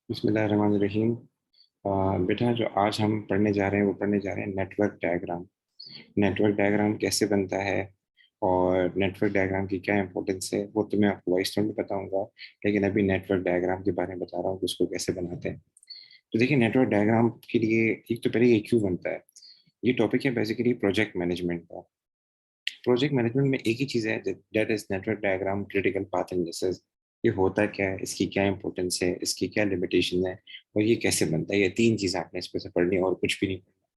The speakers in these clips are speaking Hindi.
बिस्मिल्लाहिर्रहमानिर्रहीम। बेटा, जो आज हम पढ़ने जा रहे हैं वो पढ़ने जा रहे हैं नेटवर्क डायग्राम। नेटवर्क डायग्राम कैसे बनता है और नेटवर्क डायग्राम की क्या इंपॉर्टेंस है वो तो मैं आपको वॉइस में बताऊंगा। लेकिन अभी नेटवर्क डायग्राम के बारे में बता रहा हूँ कि उसको कैसे बनाते हैं। तो देखिए, नेटवर्क डायग्राम के लिए एक तो पहले ये क्यों बनता है। ये टॉपिक है बेसिकली प्रोजेक्ट मैनेजमेंट का। प्रोजेक्ट मैनेजमेंट में एक ही चीज़ है, that is network diagram critical path analysis. ये होता क्या है, इसकी क्या इंपॉर्टेंस है, इसकी क्या लिमिटेशन है और ये कैसे बनता है। ये तीन चीज़ आपने इस पे से पढ़नी है और कुछ भी नहीं पढ़ना।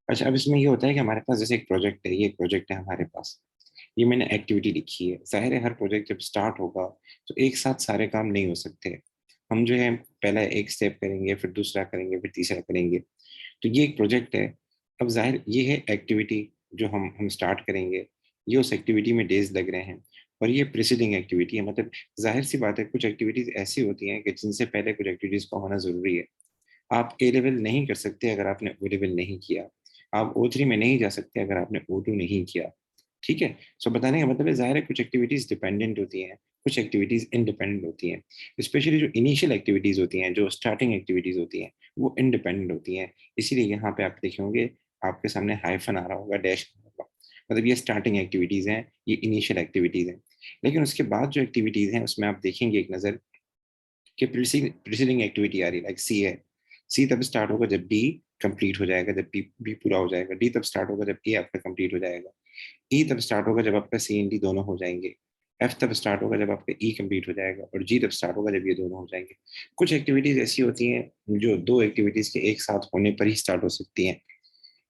अच्छा, अब इसमें ये होता है कि हमारे पास जैसे एक प्रोजेक्ट है, ये एक प्रोजेक्ट है हमारे पास। ये मैंने एक्टिविटी लिखी है। जाहिर है हर प्रोजेक्ट जब स्टार्ट होगा तो एक साथ सारे काम नहीं हो सकते। हम जो है पहला एक स्टेप करेंगे, फिर दूसरा करेंगे, फिर तीसरा करेंगे। तो ये एक प्रोजेक्ट है। अब जाहिर ये है एक्टिविटी जो हम स्टार्ट करेंगे। ये उस एक्टिविटी में डेज लग रहे हैं और ये प्रिसीडिंग एक्टिविटी है। मतलब जाहिर सी बात है, कुछ एक्टिविटीज ऐसी होती हैं कि जिनसे पहले कुछ एक्टिविटीज का होना जरूरी है। आप ए लेवल नहीं कर सकते अगर आपने ओ लेवल नहीं किया। आप O3 में नहीं जा सकते अगर आपने O2 नहीं किया। ठीक है। सो बताने का मतलब है, जाहिर है कुछ एक्टिविटीज डिपेंडेंट होती हैं, कुछ एक्टिविटीज इंडिपेंडेंट होती हैं। स्पेशली जो इनिशियल एक्टिविटीज होती हैं, जो स्टार्टिंग एक्टिविटीज होती हैं, वो इंडिपेंडेंट होती हैं। इसीलिए यहाँ पे आप देखेंगे आपके सामने हाइफन आ रहा होगा, डैश होगा। मतलब ये स्टार्टिंग एक्टिविटीज हैं, ये इनिशियल एक्टिविटीज हैं। लेकिन उसके बाद जो एक्टिविटीज हैं उसमें आप देखेंगे एक नज़र कि प्रीसीडिंग एक्टिविटी आ रही है, लाइक सी है। सी तब स्टार्ट होगा जब डी कंप्लीट हो जाएगा, जब बी पूरा हो जाएगा। डी तब स्टार्ट होगा जब ए आपका कंप्लीट हो जाएगा। ई तब स्टार्ट होगा जब आपका सी एंड डी दोनों हो जाएंगे। एफ तब स्टार्ट होगा जब आपका ई कंप्लीट हो जाएगा और जी तब स्टार्ट होगा जब ये दोनों हो जाएंगे। कुछ एक्टिविटीज ऐसी होती हैं जो दो एक्टिविटीज के एक साथ होने पर ही स्टार्ट हो सकती हैं।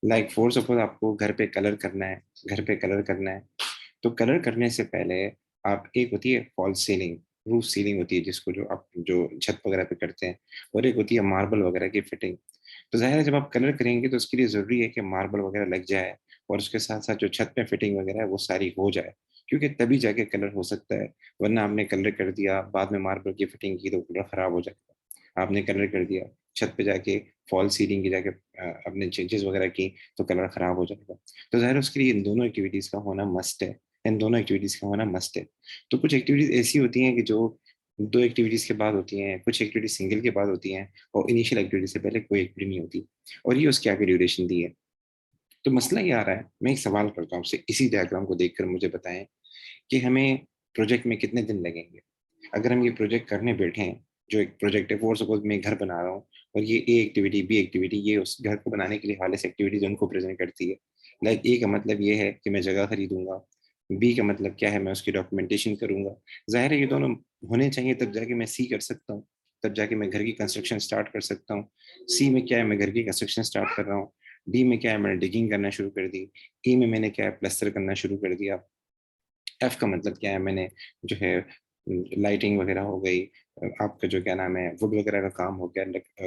लाइक फॉर सपोज आपको घर पे कलर करना है। घर पे कलर करना है तो कलर करने से पहले आप, एक होती है फॉल्स सीलिंग, रूफ सीलिंग होती है जिसको जो आप जो छत वगैरह पे करते हैं, और एक होती है मार्बल वगैरह की फिटिंग। तो जाहिर है जब आप कलर करेंगे तो उसके लिए जरूरी है कि मार्बल वगैरह लग जाए और उसके साथ साथ जो छत पे फिटिंग वगैरह है वो सारी हो जाए, क्योंकि तभी जाके कलर हो सकता है। वरना आपने कलर कर दिया, बाद में मार्बल की फिटिंग की तो कलर खराब हो जाएगा। आपने कलर कर दिया, छत पे जाके फॉल सीलिंग की जाके अपने चेंजेस वगैरह की तो कलर खराब हो जाएगा। तो जाहिर है उसके लिए इन दोनों एक्टिविटीज का होना मस्ट है। इन दोनों एक्टिविटीज का होना मस्ट है। तो कुछ एक्टिविटीज ऐसी होती हैं कि जो दो एक्टिविटीज के बाद होती हैं, कुछ एक्टिविटीज सिंगल के बाद होती हैं और इनिशियल एक्टिविटी से पहले कोई एक्टिविटी नहीं होती। और ये उसके आगे ड्यूरेशन दी है। तो मसला ये आ रहा है, मैं एक सवाल करता हूँ आपसे, इसी डायग्राम को देखकर मुझे बताएं कि हमें प्रोजेक्ट में कितने दिन लगेंगे। अगर हम ये प्रोजेक्ट करने बैठे हैं, जो एक प्रोजेक्ट है, फॉर सपोज मैं घर बना रहा हूँ और ये ए एक्टिविटी बी एक्टिविटी ये उस घर को बनाने के लिए हाल एक्टिविटीज उनको प्रेजेंट करती है। लाइक ए का मतलब ये है कि मैं जगह खरीदूंगा। बी का मतलब क्या है, मैं उसकी डॉक्यूमेंटेशन करूंगा। जाहिर है ये दोनों होने चाहिए तब जाके मैं सी कर सकता हूँ। तब जाके मैं घर की कंस्ट्रक्शन स्टार्ट कर सकता हूँ। सी में क्या है, मैं घर की कंस्ट्रक्शन स्टार्ट कर रहा हूँ। डी में क्या है, मैंने डिगिंग करना शुरू कर दी। ई में मैंने क्या है, प्लस्तर करना शुरू कर दिया। एफ का मतलब क्या है, मैंने जो है लाइटिंग वगैरह हो गई, आपका जो क्या नाम है वुड वगैरह का काम हो गया,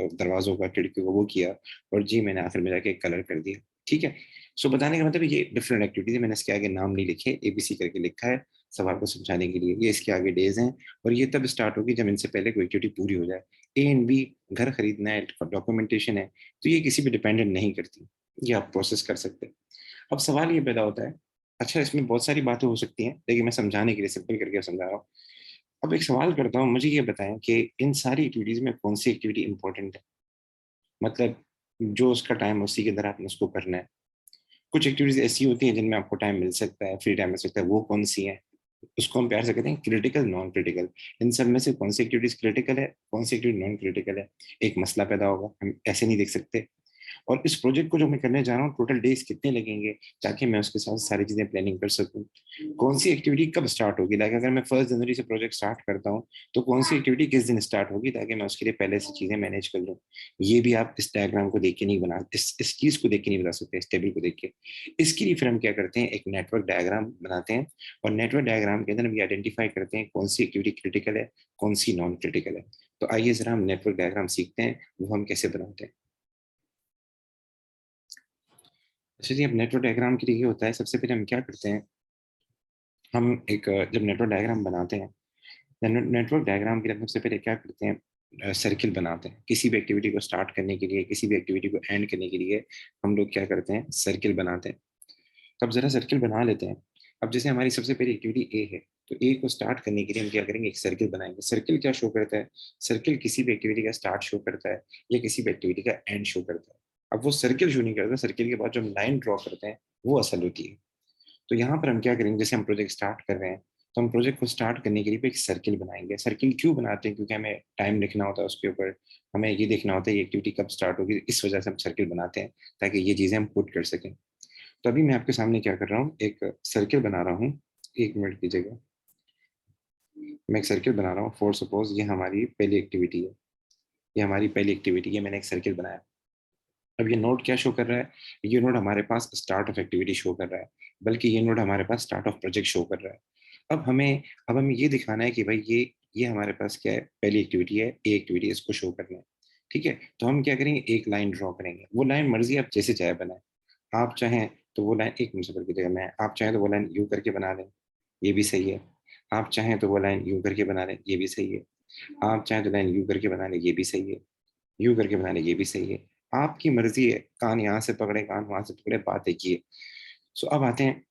दरवाजों का खिड़की को वो किया। और जी मैंने आखिर में जाके कलर कर दिया। ठीक है। सो बताने का मतलब ये डिफरेंट एक्टिविटीज है। मैंने इसके आगे नाम नहीं लिखे, एबीसी करके लिखा है सवाल को समझाने के लिए। ये इसके आगे डेज हैं और ये तब स्टार्ट होगी जब इनसे पहले कोई एक्टिविटी पूरी हो जाए। ए एंड बी, घर खरीदना है, डॉक्यूमेंटेशन है, तो ये किसी भी डिपेंडेंट नहीं करती। ये आप प्रोसेस कर सकते हैं। अब सवाल ये पैदा होता है, अच्छा इसमें बहुत सारी बातें हो सकती हैं लेकिन मैं समझाने के लिए सिंपल करके समझा रहा हूँ। अब एक सवाल करता हूँ, मुझे ये बताएं कि इन सारी एक्टिविटीज में कौन सी एक्टिविटी इंपॉर्टेंट है। मतलब जो उसका टाइम उसी के तरह आपने उसको करना है। कुछ एक्टिविटीज ऐसी होती हैं जिनमें आपको टाइम मिल सकता है, फ्री टाइम मिल सकता है, वो कौन सी है। उसको हम प्यार से कहते हैं क्रिटिकल, नॉन क्रिटिकल। इन सब में से कौन सी एक्टिविटीज क्रिटिकल है, कौन सी एक्टिविटी नॉन क्रिटिकल है। एक मसला पैदा होगा, हम ऐसे नहीं देख सकते। और इस प्रोजेक्ट को जो मैं करने जा रहा हूँ टोटल डेज कितने लगेंगे ताकि मैं उसके साथ सारी चीजें प्लानिंग कर सकूं। कौन सी एक्टिविटी कब स्टार्ट होगी, लाइक अगर मैं 1 जनवरी से प्रोजेक्ट स्टार्ट करता हूँ तो कौन सी एक्टिविटी किस दिन स्टार्ट होगी ताकि मैं उसके लिए पहले से चीजें मैनेज कर लूँ। ये भी आप इस डायग्राम को देख के नहीं बना, इस चीज को देख के नहीं बता सकते, इस टेबल को देख के। इसके लिए फिर हम क्या करते हैं, एक नेटवर्क डायग्राम बनाते हैं। और नेटवर्क डायग्राम के अंदर हम ये आइडेंटिफाई करते हैं कौन सी एक्टिविटी क्रिटिकल है, कौन सी नॉन क्रिटिकल है। तो आइए जरा हम नेटवर्क डायग्राम सीखते हैं, वो हम कैसे बनाते हैं। अच्छा जी, अब नेटवर्क डायग्राम के लिए ये होता है, सबसे पहले हम क्या करते हैं, हम एक जब नेटवर्क डायग्राम बनाते हैं, नेटवर्क डायग्राम के लिए हम सबसे पहले क्या करते हैं, सर्किल बनाते हैं। किसी भी एक्टिविटी को स्टार्ट करने के लिए, किसी भी एक्टिविटी को एंड करने के लिए हम लोग क्या करते हैं, सर्किल बनाते हैं। तो अब जरा सर्किल बना लेते हैं। अब जैसे हमारी सबसे पहली एक्टिविटी ए है, तो ए को स्टार्ट करने के लिए हम क्या करेंगे, एक सर्किल बनाएंगे। सर्किल क्या शो करता है? सर्किल किसी भी एक्टिविटी का स्टार्ट शो करता है या किसी भी एक्टिविटी का एंड शो करता है। अब वो सर्किल शो नहीं करता, सर्किल के बाद जो हम लाइन ड्रॉ करते हैं वो असल होती है। तो यहाँ पर हम क्या करेंगे, जैसे हम प्रोजेक्ट स्टार्ट कर रहे हैं, तो हम प्रोजेक्ट को स्टार्ट करने के लिए एक सर्किल बनाएंगे। सर्किल क्यों बनाते हैं? क्योंकि हमें टाइम लिखना होता है उसके ऊपर, हमें ये देखना होता है ये एक्टिविटी कब स्टार्ट होगी, इस वजह से हम सर्किल बनाते हैं ताकि ये चीजें हम पुट कर सकें। तो अभी मैं आपके सामने क्या कर रहा हूँ, एक सर्किल बना रहा हूँ। 1 मिनट कीजिएगा, मैं एक सर्किल बना रहा हूँ। फॉर सपोज ये हमारी पहली एक्टिविटी है, ये हमारी पहली एक्टिविटी है, मैंने एक सर्किल बनाया। अब ये नोड क्या शो कर रहा है? ये नोड हमारे पास स्टार्ट ऑफ एक्टिविटी शो कर रहा है, बल्कि ये नोड हमारे पास स्टार्ट ऑफ प्रोजेक्ट शो कर रहा है। अब हमें ये दिखाना है कि भाई ये हमारे पास क्या है, पहली एक्टिविटी है, ए एक्टिविटी, इसको शो करना है। ठीक है, तो हम क्या करेंगे, एक लाइन ड्रॉ करेंगे। वो लाइन मर्जी आप जैसे चाहे बनाए। आप चाहें तो वो लाइन, एक मिनट की जगह मैं, आप चाहें तो वो लाइन यू करके बना लें, ये भी सही है। आप चाहें तो वो लाइन यू करके बना लें, ये भी सही है। आप चाहें तो लाइन यू करके बना लें, ये भी सही है। यू करके बना लें, ये भी सही है। आपकी मर्जी है, कान यहाँ से पकड़े, कान वहां से पकड़े, बात एक ही है। सो अब आते हैं,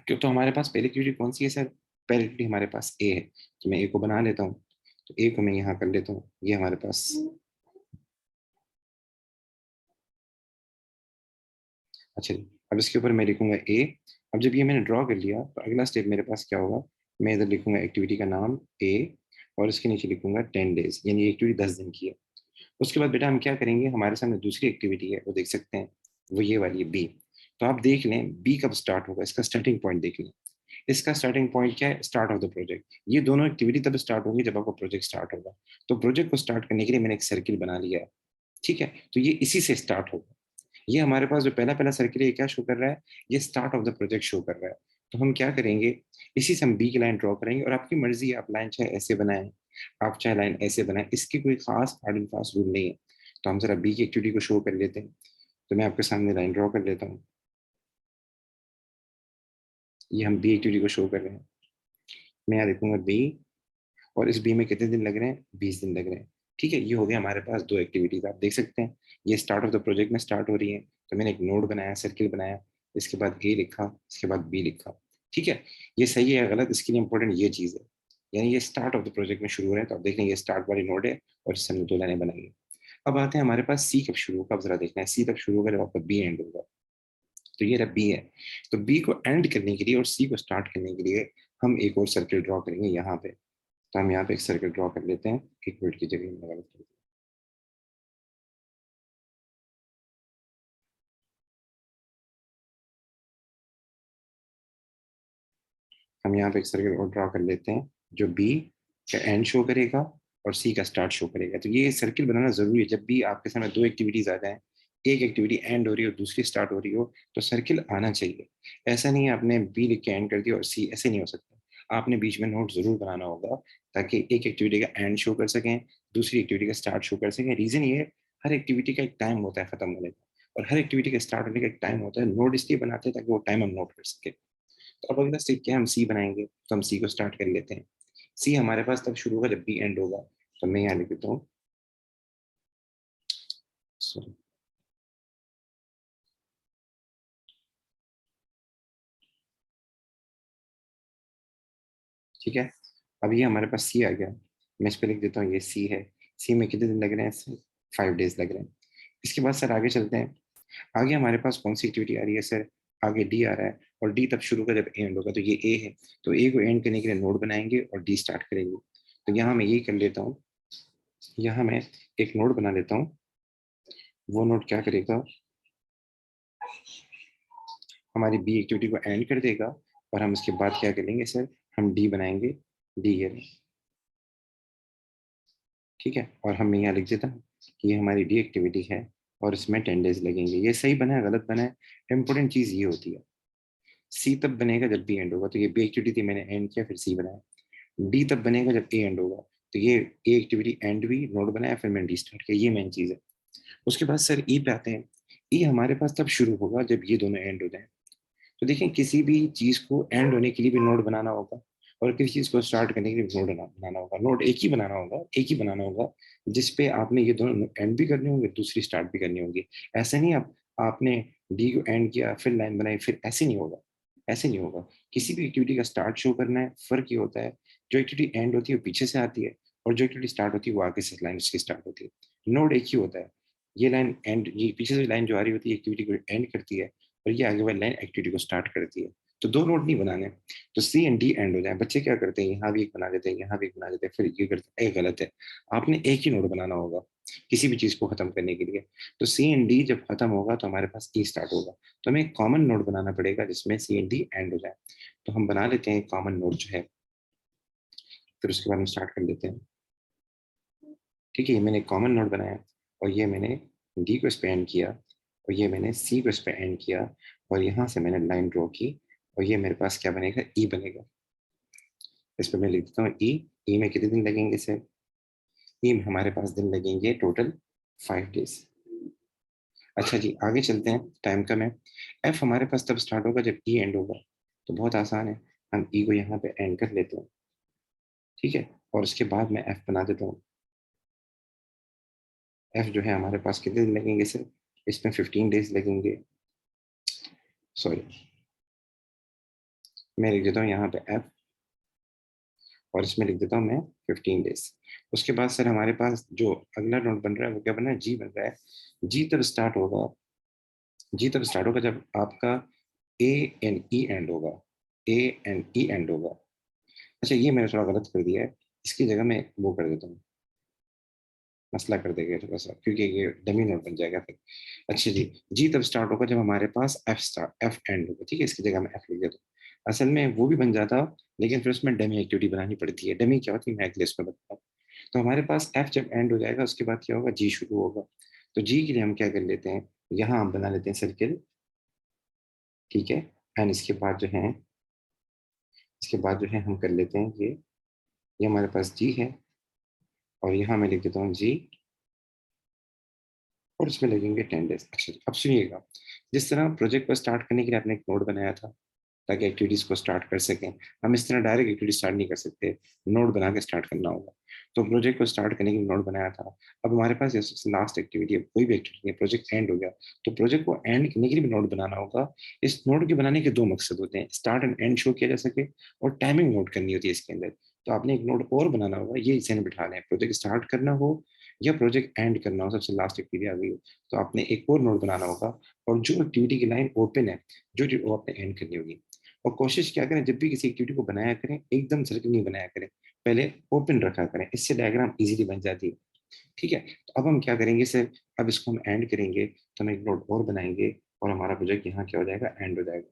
क्यों तो हमारे पास पहली एक्टिविटी कौन सी है सर? पहली एक्टिविटी हमारे पास ए है, तो मैं ए को बना लेता हूँ। तो ए को मैं यहाँ कर लेता हूँ, ये हमारे पास, अच्छा जी। अब इसके ऊपर मैं लिखूंगा ए। अब जब ये मैंने ड्रॉ कर लिया, तो अगला स्टेप मेरे पास क्या होगा, मैं इधर लिखूंगा एक्टिविटी का नाम ए, और इसके नीचे लिखूंगा 10 days, यानी एक्टिविटी 10 दिन की है। उसके बाद बेटा हम क्या करेंगे, हमारे सामने दूसरी एक्टिविटी है, वो देख सकते हैं, वो ये वाली है बी। तो आप देख लें बी कब स्टार्ट होगा, इसका स्टार्टिंग पॉइंट देख लें। इसका स्टार्टिंग पॉइंट क्या है? Start of the project. ये दोनों एक्टिविटी तब स्टार्ट होगी जब आपका प्रोजेक्ट स्टार्ट होगा। तो प्रोजेक्ट को स्टार्ट करने के लिए मैंने एक सर्किल बना लिया है। ठीक है, तो ये इसी से स्टार्ट होगा। ये हमारे पास जो पहला पहला सर्किल है, ये क्या शो कर रहा है? ये start of the project show कर रहा है। तो हम क्या करेंगे, इसी से हम बी की लाइन ड्रॉ करेंगे, और आपकी मर्जी है, आप लाइन चाहे ऐसे बनाएं, आप चाहे लाइन ऐसे बनाएं, इसकी कोई खास हार्ड एंड फास्ट रूल नहीं है। तो हम जरा बी की एक्टिविटी को शो कर लेते हैं। तो मैं आपके सामने लाइन ड्रॉ कर लेता हूँ, ये हम बी एक्टिविटी को शो कर रहे हैं। मैं यहाँ लिखूंगा बी, और इस बी में कितने दिन लग रहे हैं? 20 दिन लग रहे हैं। ठीक है, ये हो गया हमारे पास दो एक्टिविटीज, आप देख सकते हैं ये स्टार्ट ऑफ द प्रोजेक्ट में स्टार्ट हो रही है। तो मैंने एक नोड बनाया, सर्किल बनाया, इसके बाद ए लिखा, इसके बाद बी लिखा। ठीक है, ये सही है या गलत, इसके लिए इंपॉर्टेंट ये चीज़ है, यानी ये स्टार्ट ऑफ द प्रोजेक्ट में शुरू हो रहे हैं। तो आप देख लें ये स्टार्ट वाली नोड है, और इससे हमने 2 लाइनें बनाई है। अब आते हैं हमारे पास सी कब शुरू होगा, अब जरा देखना है सी तब शुरू होगा जब आपका बी एंड होगा। तो ये रहा बी है। तो बी को एंड करने के लिए और सी को स्टार्ट करने के लिए हम एक और सर्किल ड्रॉ करेंगे यहाँ पे। तो हम यहाँ पे एक सर्किल ड्रॉ कर लेते हैं। 1 मिनट की जगह में गलत कर दिया। हम यहाँ पे एक सर्किल और ड्रॉ कर लेते हैं, जो बी का एंड शो करेगा और सी का स्टार्ट शो करेगा। तो ये सर्किल बनाना जरूरी है, जब भी आपके सामने दो एक्टिविटीज आ जाए, एक एक्टिविटी एंड हो रही हो, दूसरी स्टार्ट हो रही हो, तो सर्किल आना चाहिए। ऐसा नहीं है आपने बी लिख के एंड कर दिया और सी, ऐसे नहीं हो सकता। आपने बीच में नोट जरूर बनाना होगा, ताकि एक एक्टिविटी का एंड शो कर सकें, दूसरी एक्टिविटी का स्टार्ट शो कर सकें। रीजन ये है, हर एक्टिविटी का एक टाइम होता है खत्म होने का, और हर एक्टिविटी का स्टार्ट होने का एक टाइम होता है। नोट इसलिए बनाते हैं ताकि वो टाइम हम नोट कर सके। तो अब अगला स्टेप क्या है, हम सी बनाएंगे। तो हम सी को स्टार्ट कर लेते हैं। सी हमारे पास तब शुरू होगा जब बी एंड होगा। तो मैं यहाँ लिख देता हूँ, sorry, ठीक है। अब ये हमारे पास सी आ गया, मैं इस पर लिख देता हूँ ये सी है। सी में कितने दिन लग रहे हैं? 5 days लग रहे हैं। इसके बाद सर आगे चलते हैं। आगे हमारे पास कौन सी एक्टिविटी आ रही है सर? आगे डी आ रहा है, और डी तब शुरू होगा जब एंड होगा। तो ये ए है, तो ए को एंड करने के लिए नोड बनाएंगे और डी स्टार्ट करेंगे। तो यहाँ मैं यही कर लेता हूँ, यहाँ मैं एक नोड बना लेता हूँ। वो नोड क्या करेगा, हमारी बी एक्टिविटी को एंड कर देगा, और हम उसके बाद क्या करेंगे सर, हम डी बनाएंगे। डी है, ठीक है। और हम यहाँ लिख देता हूँ कि ये हमारी डी एक्टिविटी है, और इसमें 10 days लगेंगे। ये सही बना है गलत बना है, इंपॉर्टेंट चीज़ ये होती है। सी तब बनेगा जब बी एंड होगा, तो ये बी एक्टिविटी थी, मैंने एंड किया, फिर सी बनाया। डी तब बनेगा जब ए एंड होगा, तो ये ए एक्टिविटी एंड हुई, नोड बनाया, फिर मैंने डी स्टार्ट किया। ये मेन चीज़ है। उसके बाद सर ई पे आते हैं। ई हमारे पास तब शुरू होगा जब ये दोनों एंड हो जाए। तो देखें, किसी भी चीज को एंड होने के लिए भी नोड बनाना होगा, और किसी चीज को स्टार्ट करने के लिए भी नोड बनाना होगा। नोड एक ही बनाना होगा, एक ही बनाना होगा, जिसपे आपने ये दोनों एंड भी करने होंगे, दूसरी स्टार्ट भी करनी होगी। ऐसा नहीं आप आपने डी को एंड किया फिर लाइन बनाई, फिर ऐसे नहीं होगा। ऐसे नहीं होगा। किसी भी एक्टिविटी का स्टार्ट शो करना है, फर्क ये होता है जो एक्टिविटी एंड होती है वो पीछे से आती है, और जो एक्टिविटी स्टार्ट होती है वो आगे से लाइन उसकी स्टार्ट होती है। नोड एक ही होता है। ये लाइन एंड, ये पीछे से लाइन जो आ रही होती है एक्टिविटी को एंड करती है, और ये आगे वाली लाइन एक्टिविटी को स्टार्ट करती है। तो दो नोड नहीं बनाने, तो सी एंड डी एंड हो जाए। बच्चे क्या करते हैं, यहाँ भी एक बना देते हैं, यहाँ भी एक बना देते हैं, फिर ये करते हैं, ये गलत है। आपने एक ही नोड बनाना होगा किसी भी चीज को खत्म करने के लिए। तो सी एंड डी जब खत्म होगा तो हमारे पास ई स्टार्ट होगा। तो हमें एक कॉमन नोड बनाना पड़ेगा जिसमें सी एंड डी एंड हो जाए। तो हम बना लेते हैं कॉमन नोड जो है, फिर उसके बाद हम स्टार्ट कर लेते हैं। ठीक है, ये मैंने कॉमन नोड बनाया, और ये मैंने डी को इस पे एंड किया, और ये मैंने सी को इस पे एंड किया, और यहाँ से मैंने लाइन ड्रॉ की, और ये मेरे पास क्या बनेगा, ई बनेगा। इस पे मैं लिख देता हूँ ई। ई में कितने दिन लगेंगे सर? ई में हमारे पास दिन लगेंगे टोटल 5 डेज। अच्छा जी, आगे चलते हैं, टाइम कम है। एफ हमारे पास तब स्टार्ट होगा जब ई एंड होगा। तो बहुत आसान है, हम ई को यहाँ पे एंड कर लेते हैं। ठीक है, और उसके बाद मैं एफ बना देता हूँ। एफ जो है हमारे पास कितने दिन लगेंगे सर? इसमें 15 डेज लगेंगे। सॉरी, मैं लिख देता हूँ यहाँ पे एफ, और इसमें लिख देता हूँ मैं 15 डेज। उसके बाद सर हमारे पास जो अगला नोड बन रहा है वो क्या बन रहा है, जी बन रहा है। जी तब स्टार्ट होगा, जी तब स्टार्ट होगा जब आपका ए एंड ई एंड होगा। ए एंड ई एंड होगा। अच्छा, ये मैंने थोड़ा गलत कर दिया है, इसकी जगह मैं वो कर देता हूँ, मसला कर देगा थोड़ा सा, क्योंकि ये डमी नोट बन जाएगा फिर। अच्छा जी तब स्टार्ट होगा जब हमारे पास एफ स्टार्ट एफ एंड होगा। ठीक है, इसकी जगह मैं एफ लिख देता हूँ। असल में वो भी बन जाता, लेकिन फिर उसमें डमी एक्टिविटी बनानी पड़ती है। डमी क्या होती है मैं अगले इसमें बताता हूँ। तो हमारे पास एफ जब एंड हो जाएगा उसके बाद क्या होगा, जी शुरू होगा। तो जी के लिए हम क्या कर लेते हैं, यहाँ हम बना लेते हैं सर्किल। ठीक है, एंड इसके बाद जो है, इसके बाद जो है हम कर लेते हैं ये हमारे पास जी है, और यहाँ मैं लिख देता हूँ जी, और उसमें लगेंगे 10 डेज। अच्छा, अब सुनिएगा, जिस तरह प्रोजेक्ट को स्टार्ट करने के लिए आपने एक नोड बनाया था ताकि एक्टिविटीज को स्टार्ट कर सकें, हम इस तरह डायरेक्ट एक्टिविटी स्टार्ट नहीं कर सकते, नोड बना के स्टार्ट करना होगा। तो प्रोजेक्ट को स्टार्ट करने के लिए नोड बनाया था। अब हमारे पास लास्ट एक्टिविटी है, कोई भी एक्टिविटी नहीं, प्रोजेक्ट एंड हो गया, तो प्रोजेक्ट को एंड करने के लिए भी नोड बनाना होगा। इस नोड के बनाने के दो मकसद होते हैं, स्टार्ट एंड एंड शो किया जा सके, और टाइमिंग नोट करनी होती है इसके अंदर। तो आपने एक नोड और बनाना होगा, ये इसे बिठा लें, प्रोजेक्ट स्टार्ट करना हो या प्रोजेक्ट एंड करना हो, सबसे लास्ट एक्टिविटी आ गई हो, तो आपने एक और नोड बनाना होगा, और जो एक्टिविटी की लाइन ओपन है जो जो वो आपने एंड करनी होगी। और कोशिश क्या करें, जब भी किसी एक्टिविटी को बनाया करें एकदम सर्किल नहीं बनाया करें, पहले ओपन रखा करें, इससे डायग्राम इजीली बन जाती है। ठीक है, तो अब हम क्या करेंगे सर, अब इसको हम एंड करेंगे, तो हम एक नोड और बनाएंगे, और हमारा प्रोजेक्ट यहाँ क्या हो जाएगा, एंड हो जाएगा।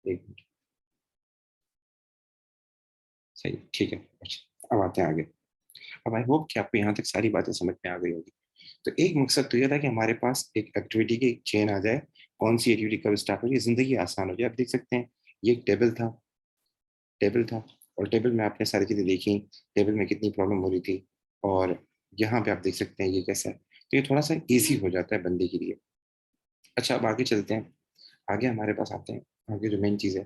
एक मिनट, सही, ठीक है। अच्छा, अब आते हैं आगे। अब आई होप कि आपको यहाँ तक सारी बातें समझ में आ गई होगी। तो एक मकसद तो ये था कि हमारे पास एक एक्टिविटी की एक चेन आ जाए, कौन सी एक्टिविटी कब स्टार्ट हो जाए, जिंदगी आसान हो जाए। आप देख सकते हैं, ये एक टेबल था, और टेबल में आपने सारी चीज़ें देखी, टेबल में कितनी प्रॉब्लम हो रही थी, और यहाँ पे आप देख सकते हैं ये कैसा है। तो ये थोड़ा सा इजी हो जाता है बंदे के लिए। अच्छा, अब आगे चलते हैं, आगे हमारे पास आते हैं, आगे जो मेन चीज़ है।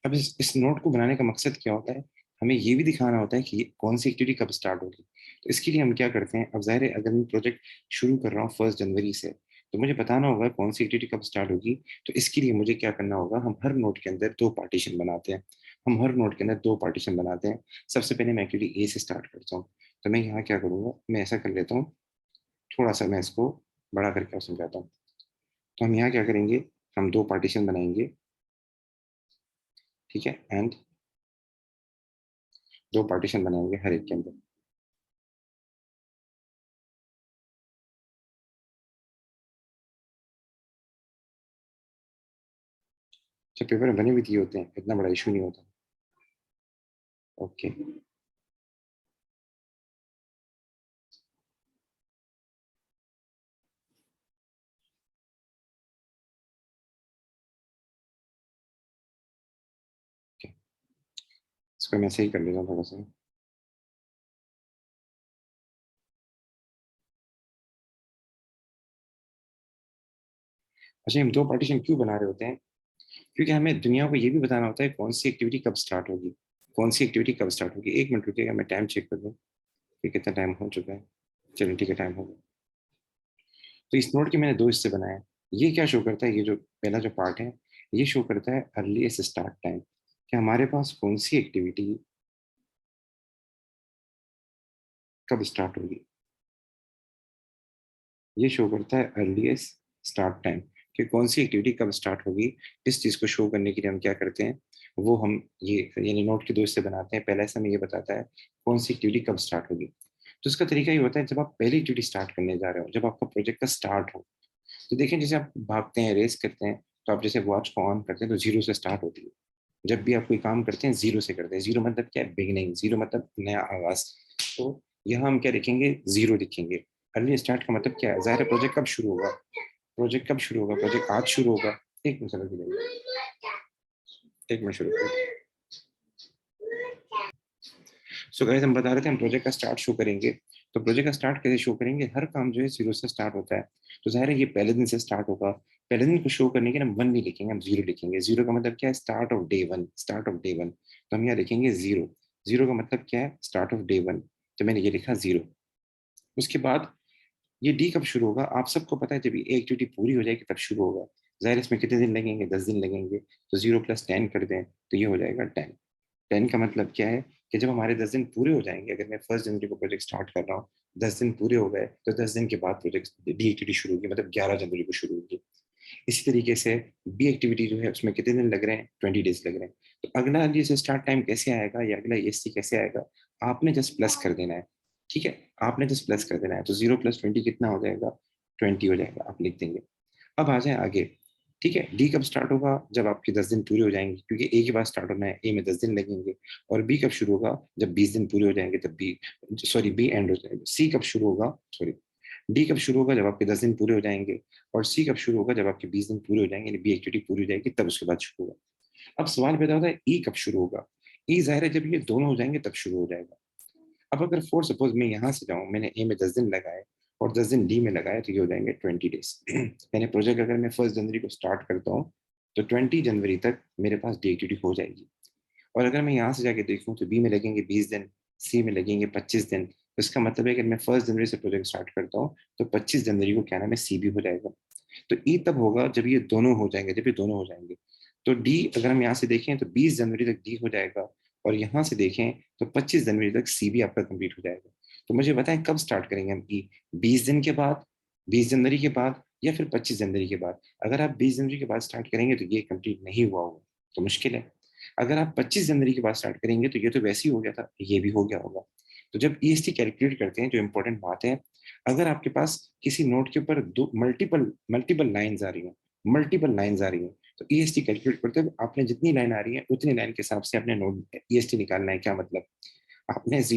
अब इस नोट को बनाने का मकसद क्या होता है, हमें ये भी दिखाना होता है कि ये कौन सी एक्टिविटी कब स्टार्ट होगी। तो इसके लिए हम क्या करते हैं, अब ज़ाहिर है अगर मैं प्रोजेक्ट शुरू कर रहा हूँ 1 जनवरी से, तो मुझे बताना होगा कौन सी एक्टिविटी कब स्टार्ट होगी। तो इसके लिए मुझे क्या करना होगा, हम हर नोट के अंदर दो पार्टीशन बनाते हैं। हम हर नोट के अंदर दो पार्टीशन बनाते हैं। सबसे पहले मैं एक्टिविटी ए से स्टार्ट करता हूँ। तो मैं यहाँ क्या करूँगा, मैं ऐसा कर लेता हूँ, थोड़ा सा मैं इसको बड़ा करके समझाता हूँ। तो हम यहाँ क्या करेंगे, हम दो पार्टीशन बनाएंगे। ठीक है, एंड दो पार्टीशन बनाएंगे हर एक के अंदर। जब पेपर में बने भी दिए होते हैं, इतना बड़ा इशू नहीं होता। ओके, इसको मैं सही कर लेता हूँ थोड़ा सा। अच्छा, हम दो पार्टीशन क्यों बना रहे होते हैं, क्योंकि हमें दुनिया को ये भी बताना होता है कौन सी एक्टिविटी कब स्टार्ट होगी, कौन सी एक्टिविटी कब स्टार्ट होगी। एक मिनट रुकिएगा, मैं टाइम चेक कर दूँ कि कितना टाइम हो चुका है। चलिए ठीक है, टाइम हो गया। तो इस नोट के मैंने दो हिस्से बनाए हैं। ये क्या शो करता है, ये जो पहला जो पार्ट है, ये शो करता है अर्लीस्ट स्टार्ट टाइम, कि हमारे पास कौन सी एक्टिविटी कब स्टार्ट होगी। ये शो करता है अर्लीस्ट स्टार्ट टाइम, कि कौन सी एक्टिविटी कब स्टार्ट होगी। इस चीज को शो करने के लिए हम क्या करते हैं, वो हम ये यानी नोट के दो हिस्से बनाते हैं। पहला हिस्सा में ये बताता है कौन सी एक्टिविटी कब स्टार्ट होगी। तो इसका तरीका ये होता है, जब आप पहली एक्टिविटी स्टार्ट करने जा रहे हो, जब आपका प्रोजेक्ट का स्टार्ट हो, तो देखें जैसे आप भागते हैं, रेस करते हैं, तो आप जैसे वॉच को ऑन करते हैं तो जीरो से स्टार्ट होती है। जब भी आप कोई काम करते हैं जीरो से करते हैं। जीरो मतलब क्या है, बिगिनिंग। जीरो मतलब नया आगाज। तो यहाँ हम क्या लिखेंगे, जीरो लिखेंगे। अर्ली स्टार्ट का मतलब क्या है, जाहिर है प्रोजेक्ट कब शुरू होगा, प्रोजेक्ट कब शुरू होगा, प्रोजेक्ट आज शुरू होगा। एक मिनट चलो दिलाइए, एक मिनट शुरू करिए। सो गाइस हम बता रहे थे हम प्रोजेक्ट का स्टार्ट शो करेंगे। तो प्रोजेक्ट का स्टार्ट कैसे शो करेंगे, हर काम जो है जीरो से स्टार्ट होता है। तो जाहिर है ये पहले दिन से स्टार्ट होगा। पहले दिन को शो करने के लिए हम वन नहीं लिखेंगे, हम जीरो लिखेंगे। जीरो का मतलब क्या है, start of day one, start of day one. तो हम यहाँ लिखेंगे जीरो। जीरो का मतलब क्या है, स्टार्ट ऑफ डे वन। तो मैंने ये लिखा जीरो। उसके बाद ये डी कब शुरू होगा, आप सबको पता है जब ये एक्टिविटी पूरी हो जाएगी तब शुरू होगा। जाहिर है इसमें कितने दिन लगेंगे, 10 दिन लगेंगे। तो 0 + 10 कर दें तो ये हो जाएगा 10। 10 का मतलब क्या है, कि जब हमारे 10 दिन पूरे हो जाएंगे, अगर मैं 1 जनवरी को प्रोजेक्ट स्टार्ट कर रहा हूँ, 10 दिन पूरे हो गए, तो 10 दिन के बाद प्रोजेक्ट डी एक्टिविटी शुरू होगी, मतलब 11 जनवरी को शुरू होगी। इसी तरीके से बी एक्टिविटी जो है उसमें कितने दिन लग रहे हैं, 20 डेज लग रहे हैं। तो अगला ये स्टार्ट टाइम कैसे आएगा, या अगला EST कैसे आएगा, आपने जस्ट प्लस कर देना है। ठीक है, आपने जस्ट प्लस कर देना है। तो 0 + 20 कितना हो जाएगा, 20 हो जाएगा, आप लिख देंगे। अब आ जाए आगे। ठीक है, डी कब स्टार्ट होगा, जब आपके 10 दिन पूरे हो जाएंगे, क्योंकि ए के बाद स्टार्ट होना है, ए में 10 दिन लगेंगे। और बी कब शुरू होगा, जब 20 दिन पूरे हो जाएंगे तब बी, सॉरी बी एंड हो जाएगा। सी कब शुरू होगा, सॉरी डी कब शुरू होगा, जब आपके 10 दिन पूरे हो जाएंगे। और सी कब शुरू होगा, जब आपके 20 दिन पूरे हो जाएंगे, यानी बी एक्टिविटी पूरी हो जाएगी तब उसके बाद शुरू होगा। अब सवाल पैदा होता है ई कब शुरू होगा। ई जाहिर है जब ये दोनों हो जाएंगे तब शुरू हो जाएगा। अब अगर फॉर सपोज मैं यहाँ से जाऊँ, मैंने ए में 10 दिन लगाए और 10 दिन डी में लगाए, तो ये हो जाएंगे 20 डेज। यानी प्रोजेक्ट अगर मैं 1 जनवरी को स्टार्ट करता हूँ, तो 20 जनवरी तक मेरे पास डी एक्टिविटी हो जाएगी। और अगर मैं यहाँ से जाके देखूँ तो बी में लगेंगे 20 दिन, सी में लगेंगे 25 दिन। तो इसका मतलब है कि मैं 1 जनवरी से प्रोजेक्ट स्टार्ट करता हूँ, तो 25 जनवरी को क्या नाम है, सी भी हो जाएगा। तो ई तब होगा जब ये दोनों हो जाएंगे, जब ये दोनों हो जाएंगे। तो डी अगर हम यहाँ से देखें तो 20 जनवरी तक डी हो जाएगा। और यहाँ से देखें तो 25 जनवरी तक सी भी आपका कंप्लीट हो जाएगा। तो मुझे बताएं कब स्टार्ट करेंगे हम ई, 20 दिन के बाद, 20 जनवरी के बाद, या फिर 25 जनवरी के बाद। अगर आप 20 जनवरी के बाद स्टार्ट करेंगे तो ये कंप्लीट नहीं हुआ होगा, तो मुश्किल है। अगर आप 25 जनवरी के बाद स्टार्ट करेंगे तो ये तो वैसे ही हो गया था, ये भी हो गया होगा। तो जब EST कैलकुलेट करते हैं, जो इंपॉर्टेंट बात है, अगर आपके पास किसी नोट के ऊपर दो मल्टीपल मल्टीपल लाइंस आ रही हैं, मल्टीपल लाइंस आ रही हैं, तो EST कैलकुलेट करते हुए आपने जितनी लाइन आ रही है उतनी लाइन के हिसाब से अपने नोट EST निकालना है। क्या मतलब, आपने 10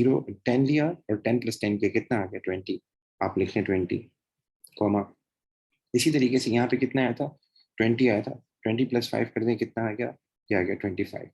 लिया और 10 + 10 के कितना आ गया, 20। आप लिख लें 20, कॉमा। इसी तरीके से यहाँ पे कितना आया था, 20 आया था। 20 + 5 कर दें, कितना आ गया, क्या आ गया, 25।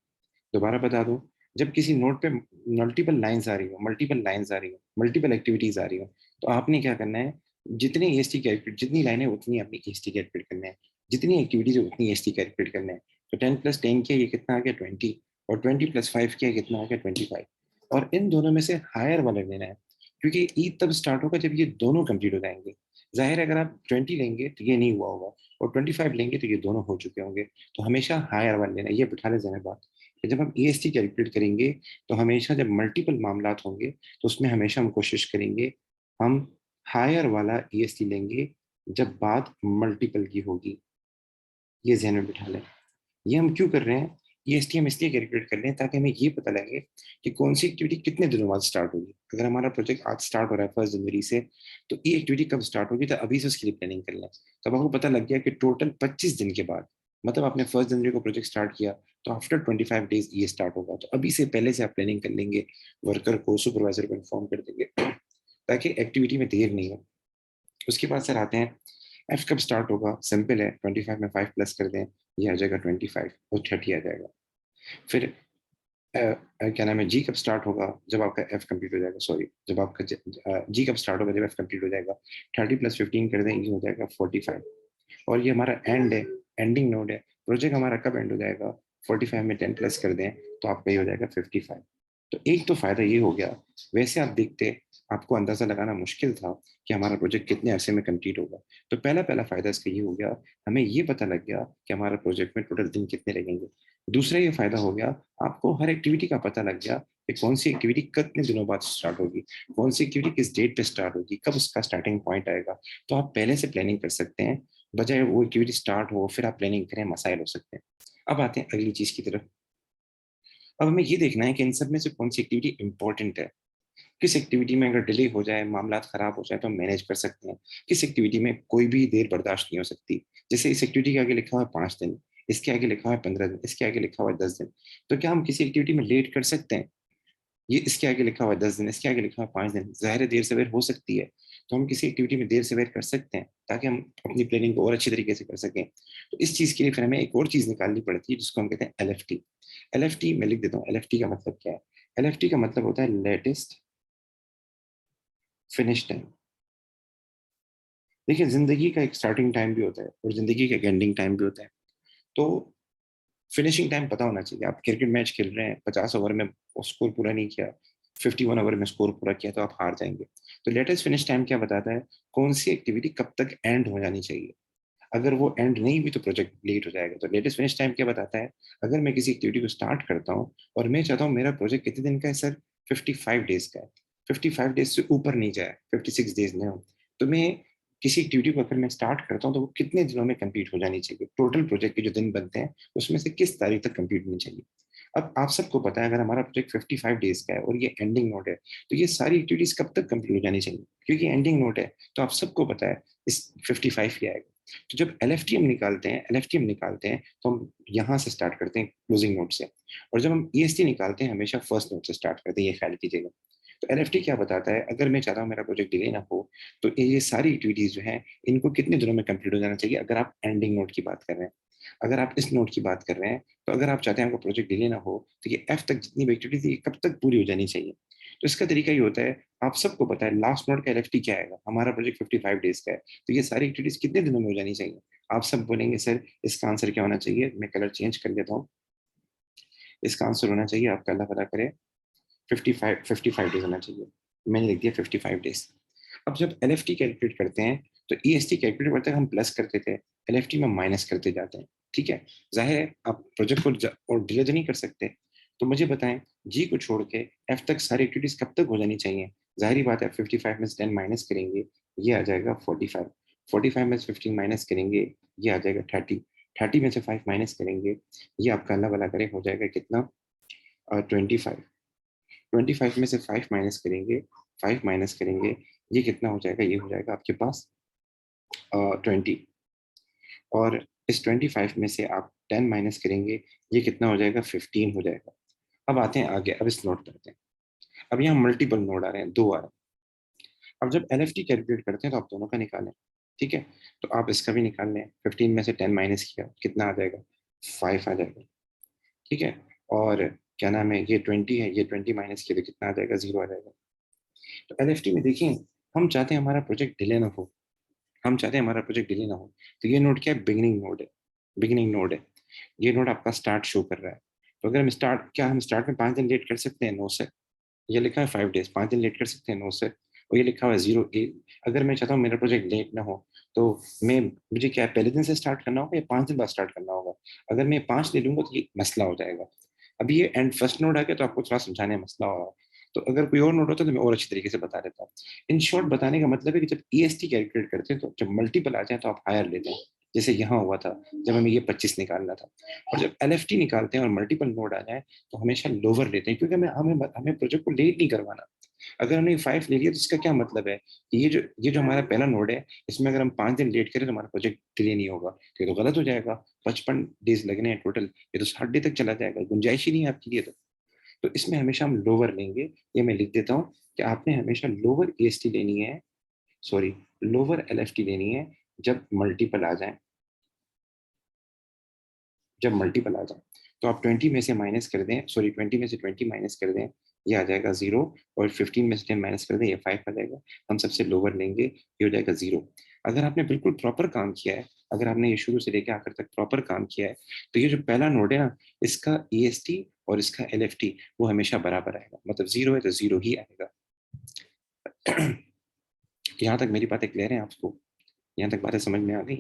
दोबारा बता दूं, जब किसी नोट पे मल्टीपल लाइंस आ रही हो, मल्टीपल लाइंस आ रही हो, मल्टीपल एक्टिविटीज आ रही हो, तो आपने क्या करना है, जितने EST कैलकुलेट, जितनी लाइनें उतनी आपने EST कैलकुलेट करना है, जितनी एक्टिविटीज उतनी EST कैलकुलेट करना है। तो 10 + 10 किया, ये कितना आ गया, 20। और 20 + 5 किया, कितना आ गया, 25। और इन दोनों में से हायर वाला लेना है, क्योंकि ई तब स्टार्ट होगा जब ये दोनों कंप्लीट हो जाएंगे। जाहिर है अगर आप 20 लेंगे तो ये नहीं हुआ होगा, और 25 लेंगे तो ये दोनों हो चुके होंगे। तो हमेशा हायर वाला लेना है, ये बिठा ले जाने बात, कि जब हम EST कैलकुलेट करेंगे, तो हमेशा जब मल्टीपल मामलात होंगे, तो उसमें हमेशा हम कोशिश करेंगे, हम हायर वाला EST लेंगे जब बात मल्टीपल की होगी। ये जहन में बिठा लें। ये हम क्यों कर रहे हैं, EST हम इसलिए कैलकुलेट कर रहे हैं ताकि हमें ये पता लगे कि कौन सी एक्टिविटी कितने दिनों बाद स्टार्ट होगी। अगर हमारा प्रोजेक्ट आज स्टार्ट हो रहा है 1 जनवरी से, तो ये एक्टिविटी कब स्टार्ट होगी, तो अभी से उसके लिए प्लानिंग कर लें। तब आपको पता लग गया कि टोटल 25 दिन के बाद, मतलब आपने 1 जनवरी को प्रोजेक्ट स्टार्ट किया, तो आफ्टर 25 डेज ये स्टार्ट होगा। तो अभी से पहले से आप प्लानिंग कर लेंगे, वर्कर को, सुपरवाइजर को इन्फॉर्म कर देंगे, ताकि एक्टिविटी में देर नहीं हो। उसके बाद सर आते हैं, एफ कब स्टार्ट होगा, सिंपल है, 25 में 5 प्लस कर दें, ये आ जाएगा 25 और 30 आ जाएगा। फिर क्या नाम है, जी कब स्टार्ट होगा, जब आपका एफ कंप्लीट हो जाएगा, सॉरी जब आपका जी कब स्टार्ट होगा, जब एफ कंप्लीट हो जाएगा। 30 + 15 कर दें, ये हो जाएगा 45। और ये हमारा एंड है, एंडिंग नोड है। प्रोजेक्ट हमारा कब एंड हो जाएगा, 45 में 10 प्लस कर दें, तो आपका ये हो जाएगा 55। तो एक तो फायदा ये हो गया। वैसे आप देखते आपको अंदाजा लगाना मुश्किल था कि हमारा प्रोजेक्ट कितने अरसे में कंप्लीट होगा। तो पहला पहला फायदा इसका ये हो गया, हमें ये पता लग गया कि हमारा प्रोजेक्ट में टोटल दिन कितने लगेंगे। दूसरा ये फायदा हो गया, आपको हर एक्टिविटी का पता लग गया कि कौन सी एक्टिविटी कितने दिनों बाद स्टार्ट होगी, कौन सी एक्टिविटी किस डेट पे स्टार्ट होगी, कब उसका स्टार्टिंग पॉइंट आएगा। तो आप पहले से प्लानिंग कर सकते हैं, बजाय वो एक्टिविटी स्टार्ट हो फिर आप प्लानिंग करें, मसाइल हो सकते हैं। अब आते हैं अगली चीज की तरफ। अब हमें ये देखना है कि इन सब में से कौन सी एक्टिविटी इंपॉर्टेंट है। किस एक्टिविटी में अगर डिले हो जाए, मामला खराब हो जाए तो हम मैनेज कर सकते हैं। किस एक्टिविटी में कोई भी देर बर्दाश्त नहीं हो सकती। जैसे इस एक्टिविटी के आगे लिखा हुआ है 5 दिन, इसके आगे लिखा हुआ है 15 दिन, इसके आगे लिखा हुआ है 10 दिन। तो क्या हम किसी एक्टिविटी में लेट कर सकते हैं? ये इसके आगे लिखा हुआ है 10 दिन, इसके आगे लिखा हुआ है 5 दिन, जाहिर है देर सवेर हो सकती है। तो हम किसी एक्टिविटी में देर सवेर कर सकते हैं ताकि हम अपनी प्लानिंग को और अच्छी तरीके से कर सकें। तो इस चीज के लिए फिर हमें एक और चीज निकालनी पड़ती है जिसको हम कहते हैं LFT। LFT मैं लिख देता हूँ, LFT का मतलब क्या है। LFT का मतलब होता है लेटेस्ट फिनिश टाइम। देखिए, जिंदगी का एक स्टार्टिंग टाइम भी होता है और जिंदगी का एक एंडिंग टाइम भी होता है। तो फिनिशिंग टाइम पता होना चाहिए। आप क्रिकेट मैच खेल रहे हैं, 50 ओवर में स्कोर पूरा नहीं किया, 51 ओवर में स्कोर पूरा किया, तो आप हार जाएंगे। तो लेटेस्ट फिनिश टाइम क्या बताता है, कौन सी एक्टिविटी कब तक एंड हो जानी चाहिए। अगर वो एंड नहीं हुई तो प्रोजेक्ट लेट हो जाएगा। तो लेटेस्ट फिनिश टाइम क्या बताता है, अगर मैं किसी एक्टिविटी को स्टार्ट करता हूँ और मैं चाहता हूँ मेरा प्रोजेक्ट कितने दिन का है सर, 55 डेज का है, 55 डेज से ऊपर नहीं जाए, 56 डेज में हो, तो मैं किसी एक्टिविटी को अगर मैं स्टार्ट करता हूँ तो वो कितने दिनों में कंप्लीट हो जानी चाहिए। टोटल प्रोजेक्ट के जो दिन बनते हैं उसमें से किस तारीख तक कंप्लीट होनी चाहिए। अब आप सबको पता है, अगर हमारा प्रोजेक्ट 55 डेज का है और ये एंडिंग नोट है, तो ये सारी एक्टिविटीज कब तक कंप्लीट हो जानी चाहिए, क्योंकि एंडिंग नोट है। तो आप सबको पता है इस 55 ही आएगा। तो जब एल एफ टी एम निकालते हैं तो हम यहाँ से स्टार्ट करते हैं क्लोजिंग नोट से। और जब हम EST निकालते हैं हमेशा फर्स्ट नोट से स्टार्ट करते हैं, ये ख्याल कीजिएगा। तो LFT क्या बताता है, अगर मैं चाहता हूँ मेरा प्रोजेक्ट डिले ना हो, तो ये सारी एक्टिविटीज जो हैं इनको कितने दिनों में कंप्लीट हो जाना चाहिए, अगर आप एंडिंग नोट की बात कर रहे हैं। अगर आप इस नोट की बात कर रहे हैं, तो अगर आप चाहते हैं आपका प्रोजेक्ट डिले ना हो, तो ये F तक जितनी भी एक्टिविटी थी कब तक पूरी हो जानी चाहिए। तो इसका तरीका ये होता है, आप सबको पता है लास्ट नोट का LFT क्या आएगा, हमारा प्रोजेक्ट 55 डेज का है, तो ये सारी एक्टिविटीज कितने दिनों में हो जानी चाहिए। आप सब बोलेंगे सर इसका आंसर क्या होना चाहिए, मैं कलर चेंज कर देता हूँ। इसका आंसर होना चाहिए, आपका अल्लाह भला करे, 55 डेज होना चाहिए। मैंने लिख दिया 55 डेज। अब जब LFT कैलकुलेट करते हैं तो EST कैलकुलेट करते हैं, हम प्लस करते थे, LFT में माइनस करते जाते हैं। ठीक है, जाहिर है आप प्रोजेक्ट को और डिले तो नहीं कर सकते। तो मुझे बताएं, जी को छोड़ के F तक सारी एक्टिविटीज कब तक हो जानी चाहिए। जाहिर बात है, 55 में से 10 माइनस करेंगे, ये आ जाएगा 45। 45 में से 15 माइनस करेंगे, ये आ जाएगा 30। 30 में से 5 माइनस करेंगे, ये आपका अल्लाह भला करे हो जाएगा कितना, 25। 25 में से 5 माइनस करेंगे, 5 माइनस करेंगे, ये कितना हो जाएगा, ये हो जाएगा आपके पास 20। और इस 25 में से आप 10 माइनस करेंगे, ये कितना हो जाएगा, 15 हो जाएगा। अब आते हैं आगे, अब इस नोट करते हैं। अब यहाँ मल्टीपल नोड आ रहे हैं, दो आ रहे हैं। अब जब LFT कैलकुलेट करते हैं तो आप दोनों का निकालें। ठीक है, तो आप इसका भी निकाल लें। 15 में से 10 माइनस किया कितना आ जाएगा, 5 आ जाएगा। ठीक है, और क्या नाम है, ये 20 है, ये 20 माइनस किया तो कितना आ जाएगा, 0 आ जाएगा। तो LFT में देखिए, हम चाहते हैं हमारा प्रोजेक्ट डिले ना हो, हम चाहते हैं हमारा प्रोजेक्ट डिले ना हो। तो ये नोड क्या है, बिगिनिंग नोड है, बिगिनिंग नोड है। ये नोड आपका स्टार्ट शो कर रहा है। तो अगर हम स्टार्ट, क्या हम स्टार्ट में 5 दिन लेट कर सकते हैं, नो से। ये लिखा है 5 डेज, 5 दिन लेट कर सकते हैं, नो से। और ये लिखा हुआ है 0 अगर मैं चाहता हूँ मेरा प्रोजेक्ट लेट ना हो, तो मैं, मुझे क्या है, पहले दिन से स्टार्ट करना होगा या 5 दिन बाद स्टार्ट करना होगा। अगर मैं 5 ले लूंगा तो ये मसला हो जाएगा। अभी ये एंड फर्स्ट नोड आ गया तो आपको थोड़ा समझाने में मसला हो रहा है। तो अगर कोई और नोड होता तो मैं और अच्छी तरीके से बता देता हूँ। इन शॉर्ट बताने का मतलब है कि जब EST कैलकुलेट करते हैं तो जब मल्टीपल आ जाए तो आप हायर ले लें, जैसे यहाँ हुआ था जब हमें ये 25 निकालना था। और जब LFT निकालते हैं और मल्टीपल नोड आ जाए तो हमेशा लोअर लेते हैं, क्योंकि हमें हमें हमें प्रोजेक्ट को लेट नहीं करवाना। अगर हमने 5 ले लिया तो इसका क्या मतलब है कि ये जो हमारा पहला नोड है, इसमें अगर हम 5 दिन लेट करें तो हमारा प्रोजेक्ट डिले नहीं होगा, तो ये तो गलत हो जाएगा। 55 डेज लगने हैं टोटल, ये तो 60 डे तक चला जाएगा, गुंजाइश ही नहीं है आपके लिए। तो इसमें हमेशा हम लोअर लेंगे। ये मैं लिख देता हूँ कि आपने हमेशा लोअर EST लेनी है, सॉरी, लोअर LFT लेनी है जब मल्टीपल आ जाए। जब मल्टीपल आ जाए तो आप 20 में से माइनस कर दें, सॉरी 20 में से 20 माइनस कर दें, ये आ जाएगा 0। और 15 में से 10 माइनस कर दें, ये 5 आ जाएगा। हम सबसे लोअर लेंगे, ये हो जाएगा 0। अगर आपने बिल्कुल प्रॉपर काम किया है, अगर आपने ये शुरू से लेकर आखिर तक प्रॉपर काम किया है, तो ये जो पहला नोड है ना, इसका EST और इसका LFT वो हमेशा बराबर आएगा, मतलब 0 है तो 0 ही आएगा। यहाँ तक मेरी बातें क्लियर है आपको? यहाँ तक बातें समझ में आ गई?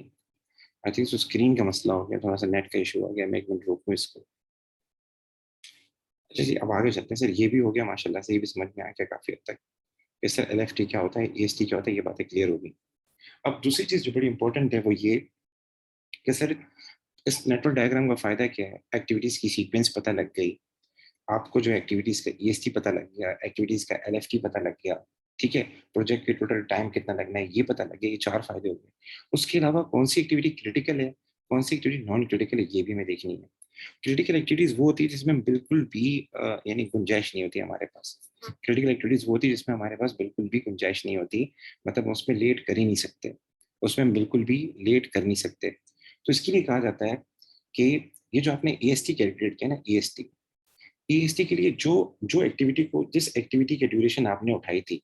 आई थिंक स्क्रीन का मसला हो गया, थोड़ा सा नेट का इशू हो गया, मैं एक मिनट रोकूँ इसको। अच्छा जी, अब आगे चलते हैं सर। ये भी हो गया माशाल्लाह से, ये भी समझ में आ गया काफी हद तक कि सर LFT क्या होता है, EST क्या होता है, ये बातें क्लियर होगी। अब दूसरी चीज जो बड़ी इंपॉर्टेंट है वो ये कि सर इस नेटवर्क डायग्राम का फायदा क्या है? एक्टिविटीज की सीक्वेंस पता लग गई आपको, जो एक्टिविटीज का EST पता लग गया, एक्टिविटीज का LFT पता लग गया, ठीक है, प्रोजेक्ट के टोटल टाइम कितना लगना है ये पता लग गया। ये 4 फायदे हो गए। उसके अलावा कौन सी एक्टिविटी क्रिटिकल है, कौन सी एक्टिविटी नॉन क्रिटिकल है, ये भी हमें देखनी है। क्रिटिकल एक्टिविटीज वो होती है जिसमें बिल्कुल भी यानी गुंजाइश नहीं होती हमारे पास। क्रिटिकल एक्टिविटीज वो होती है जिसमें हमारे पास बिल्कुल भी गुंजाइश नहीं होती, मतलब उसमें लेट कर ही नहीं सकते, उसमें हम बिल्कुल भी लेट कर नहीं सकते। तो इसके लिए कहा जाता है कि ये जो आपने EST कैलकुलेट किया ना, EST के लिए जो जो एक्टिविटी को, जिस एक्टिविटी की ड्यूरेशन आपने उठाई थी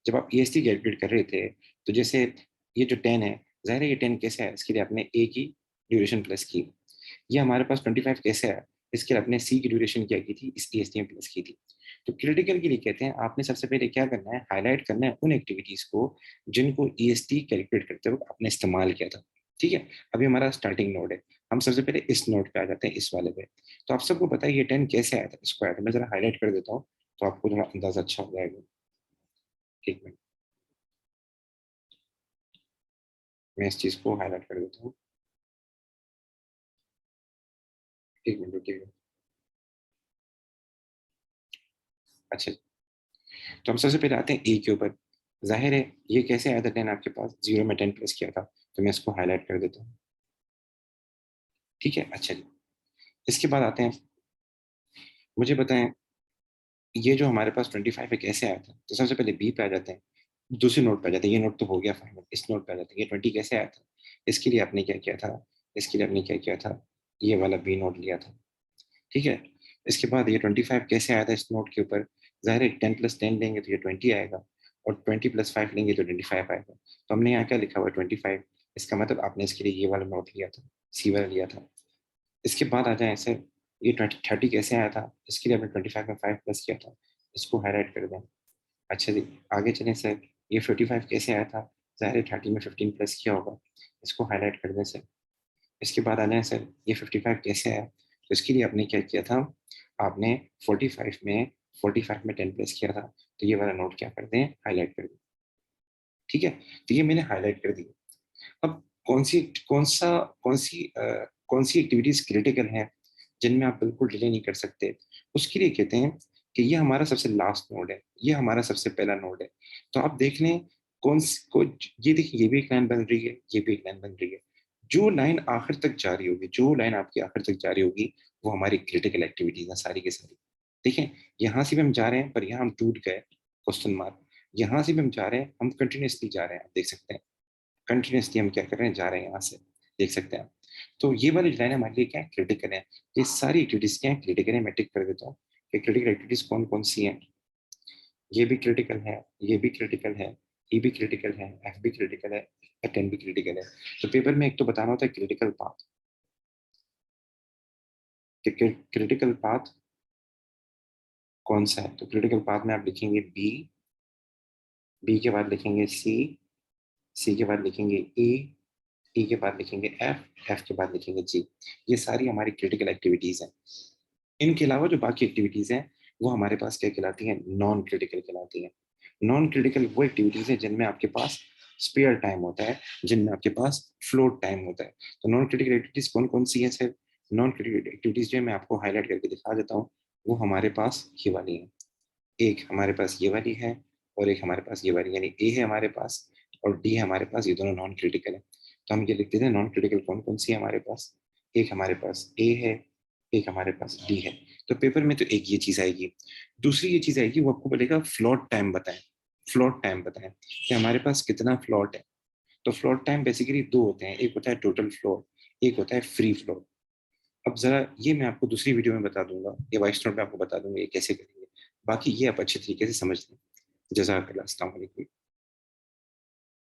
जब आप EST कैलकुलेट कर रहे थे, तो जैसे ये जो 10 है, जाहिर है ये 10 कैसे है, इसके लिए आपने A की ड्यूरेशन प्लस की। ये हमारे पास 25 कैसे है, इसके लिए अपने C की ड्यूरेशन क्या की थी, इस EST में प्लस की थी। तो क्रिटिकल के लिए कहते हैं आपने सबसे पहले क्या करना है, हाईलाइट करना है उन एक्टिविटीज को जिनको EST कैलकुलेट करते वक्त आपने इस्तेमाल किया था। ठीक है, अभी हमारा स्टार्टिंग नोड है, हम सबसे पहले इस नोड पे आ जाते हैं, इस वाले पे। तो आप सबको पता है ये 10 कैसे आया था, इसको आया था, मैं जरा हाईलाइट कर देता हूँ तो आपको थोड़ा अंदाजा अच्छा हो जाएगा। एक मिनट, मैं इस चीज को हाईलाइट कर देता हूँ। एक मिनट रुकिएगा। अच्छा, तो हम सबसे पहले आते हैं ए के ऊपर। जाहिर है ये कैसे आया था 10 आपके पास, 0 में 10 प्लस किया था, तो मैं इसको हाईलाइट कर देता हूँ। ठीक है, अच्छा जी। इसके बाद आते हैं, मुझे बताएं ये जो हमारे पास 25 है कैसे आया था। तो सबसे पहले बी पे आ जाते हैं, दूसरे नोट पे आ जाते हैं, ये नोट तो हो गया फाइनल, इस नोट पे आ जाते हैं। ये 20 कैसे आया था, इसके लिए आपने क्या किया था, इसके लिए आपने क्या किया था, ये वाला बी नोट लिया था। ठीक है, इसके बाद ये 25 कैसे आया था इस नोट के ऊपर, जाहिर है 10 + 10 लेंगे तो ये 20 आएगा, और 20 + 5 लेंगे तो 25 आएगा। तो हमने यहाँ क्या लिखा हुआ है 25, इसका मतलब आपने इसके लिए ये वाला नोट लिया था, सी वाला लिया था। इसके बाद आ जाए ऐसे, ये 30 कैसे आया था, इसके लिए आपने 25 में 5 प्लस किया था, इसको हाईलाइट कर दें। अच्छा जी, आगे चलें सर, ये 45 कैसे आया था, ज़ाहिर है 30 में 15 प्लस किया होगा, इसको हाईलाइट कर दें सर। इसके बाद आना है सर, ये 55 कैसे आया, तो इसके लिए आपने क्या किया था, आपने 45 में 10 प्लस किया था, तो ये वाला नोट क्या कर दें, हाईलाइट कर दें। ठीक है, तो ये मैंने हाईलाइट कर दिया। अब कौन सी कौन सा कौन सी एक्टिविटीज क्रिटिकल हैं जिनमें आप बिल्कुल डिले नहीं कर सकते, उसके लिए कहते हैं कि ये हमारा सबसे लास्ट नोड है, ये हमारा सबसे पहला नोड है। तो आप देख लें को, ये देखिए ये भी एक लाइन बन रही है, ये भी एक लाइन बन रही है। जो लाइन आखिर तक जारी होगी, जो लाइन आपकी आखिर तक जारी होगी, वो हमारी क्रिटिकल एक्टिविटीज है सारी की सारी। देखें, यहाँ से भी हम जा रहे हैं पर यहाँ हम टूट गए, क्वेश्चन मार्क। यहाँ से भी हम जा रहे हैं, हम कंटिन्यूसली जा रहे हैं, आप देख सकते हैं कंटिन्यूसली हम क्या कर रहे हैं, जा रहे हैं यहाँ से, देख सकते हैं आप। तो ये वाली लाइन हमारे लिए क्या है, क्रिटिकल है। ये सारी एक्टिविटीज क्या है, क्रिटिकल है। मैं टिक कर देता हूँ कि क्रिटिकल एक्टिविटीज कौन कौन सी हैं। ये भी क्रिटिकल है, ये भी क्रिटिकल है, ये भी क्रिटिकल है, एफ भी क्रिटिकल है, टेन भी क्रिटिकल है। तो पेपर में एक तो बताना होता है क्रिटिकल पाथ, कि क्रिटिकल पाथ कौन सा है। तो क्रिटिकल पाथ में आप लिखेंगे बी, बी के बाद लिखेंगे सी, सी के बाद लिखेंगे ई, ई के बाद लिखेंगे एफ, एफ के बाद लिखेंगे जी। ये सारी हमारी क्रिटिकल एक्टिविटीज हैं। इनके अलावा जो बाकी एक्टिविटीज हैं वो हमारे पास क्या कहलाती हैं, नॉन क्रिटिकल कहलाती हैं। नॉन क्रिटिकल वो एक्टिविटीज हैं जिनमें आपके पास स्पेयर टाइम होता है, जिनमें आपके पास फ्लोट टाइम होता है। तो नॉन क्रिटिकल एक्टिविटीज कौन कौन सी हैं सर, नॉन क्रिटिकल एक्टिविटीज जो है मैं आपको हाईलाइट करके दिखा देता हूँ। वो हमारे पास ये वाली है, एक हमारे पास ये वाली है, और एक हमारे पास ये वाली, यानी ए है हमारे पास और डी है हमारे पास, ये दोनों नॉन क्रिटिकल है। तो हम ये लिख देते हैं नॉन क्रिटिकल कौन कौन सी है हमारे पास, एक हमारे पास ए है, एक हमारे पास डी है। तो पेपर में तो एक ये चीज आएगी। दूसरी ये चीज आएगी, वो आपको बोलेगा फ्लोट टाइम बताएं, फ्लोट टाइम बताएं कि हमारे पास कितना फ्लोट है। तो फ्लोट टाइम बेसिकली दो होते हैं, एक होता है टोटल फ्लोट, एक होता है फ्री फ्लोट। अब जरा ये मैं आपको दूसरी वीडियो में बता दूंगा, ये वॉइस नोट में आपको बता दूंगा ये कैसे करेंगे। बाकी ये आप अच्छे तरीके से समझ लें। जज़ाकल्लाह, अस्सलाम वालेकुम।